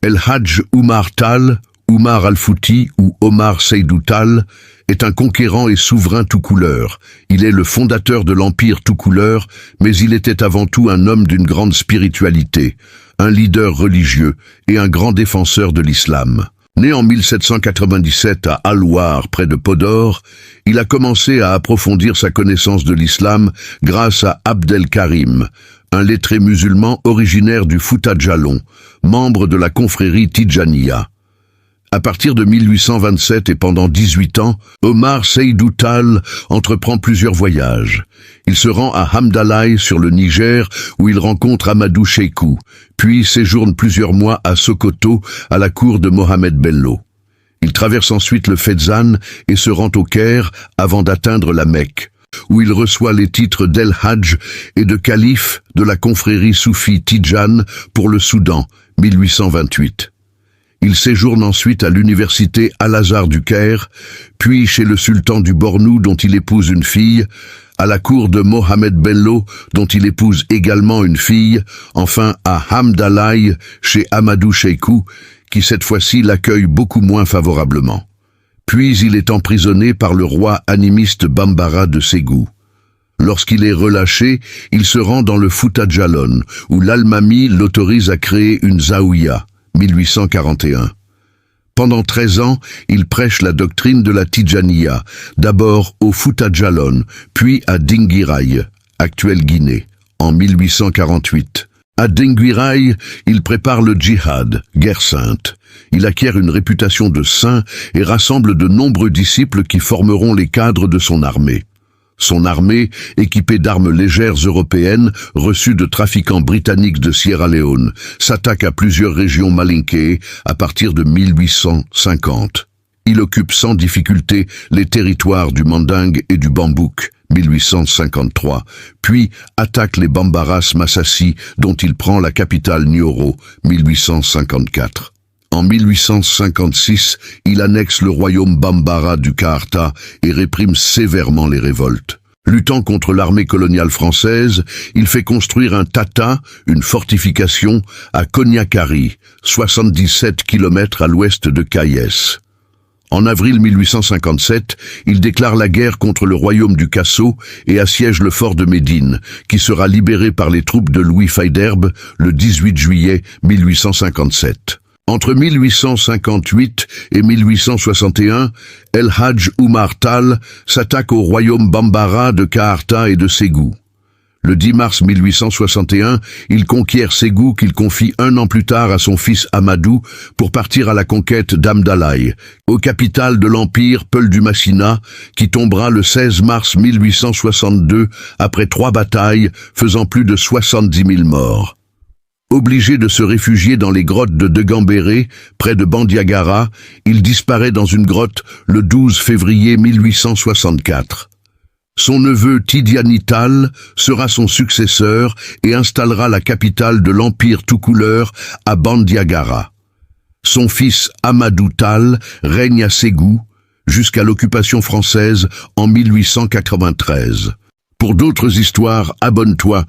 El Hadj Oumar Tall, Oumar Al-Fouti ou Omar Seydou Tall, est un conquérant et souverain tout couleur. Il est le fondateur de l'empire tout couleur, mais il était avant tout un homme d'une grande spiritualité, un leader religieux et un grand défenseur de l'islam. Né en 1797 à Al-War, près de Podor, il a commencé à approfondir sa connaissance de l'islam grâce à Abdel Karim, un lettré musulman originaire du Fouta Djallon, membre de la confrérie Tidjaniya. À partir de 1827 et pendant 18 ans, Omar Seydou Tall entreprend plusieurs voyages. Il se rend à Hamdalaye sur le Niger où il rencontre Amadou Cheikhou, puis séjourne plusieurs mois à Sokoto à la cour de Mohamed Bello. Il traverse ensuite le Fezzan et se rend au Caire avant d'atteindre la Mecque, où il reçoit les titres d'El Hadj et de calife de la confrérie soufie Tidjane pour le Soudan, 1828. Il séjourne ensuite à l'université Al-Azhar du Caire, puis chez le sultan du Bornou dont il épouse une fille, à la cour de Mohamed Bello dont il épouse également une fille, enfin à Hamdalaye chez Amadou Cheikhou, qui cette fois-ci l'accueille beaucoup moins favorablement. Puis il est emprisonné par le roi animiste Bambara de Ségou. Lorsqu'il est relâché, il se rend dans le Fouta Djallon, où l'Almami l'autorise à créer une zaouïa, 1841. Pendant 13 ans, il prêche la doctrine de la Tidjaniya, d'abord au Fouta Djallon, puis à Dinguiraye, actuelle Guinée, en 1848. À Dinguiraye, il prépare le djihad, guerre sainte. Il acquiert une réputation de saint et rassemble de nombreux disciples qui formeront les cadres de son armée. Son armée, équipée d'armes légères européennes reçues de trafiquants britanniques de Sierra Leone, s'attaque à plusieurs régions malinkéées à partir de 1850. Il occupe sans difficulté les territoires du Mandingue et du Bambouk, 1853, puis attaque les Bambaras Massassi dont il prend la capitale Nioro, 1854. En 1856, il annexe le royaume Bambara du Kaarta et réprime sévèrement les révoltes. Luttant contre l'armée coloniale française, il fait construire un tata, une fortification, à Koniakari, 77 km à l'ouest de Kayes. En avril 1857, il déclare la guerre contre le royaume du Kasso et assiège le fort de Médine, qui sera libéré par les troupes de Louis Faidherbe le 18 juillet 1857. Entre 1858 et 1861, El Hadj Oumar Tall s'attaque au royaume Bambara de Kaarta et de Ségou. Le 10 mars 1861, il conquiert Ségou qu'il confie un an plus tard à son fils Amadou pour partir à la conquête d'Hamdalaye, aux capitales de l'empire Peul du Massina, qui tombera le 16 mars 1862 après 3 batailles faisant plus de 70 000 morts. Obligé de se réfugier dans les grottes de Degambéré, près de Bandiagara, il disparaît dans une grotte le 12 février 1864. Son neveu Tidiane Tall sera son successeur et installera la capitale de l'empire tout couleur à Bandiagara. Son fils Amadou Tall règne à Ségou jusqu'à l'occupation française en 1893. Pour d'autres histoires, abonne-toi.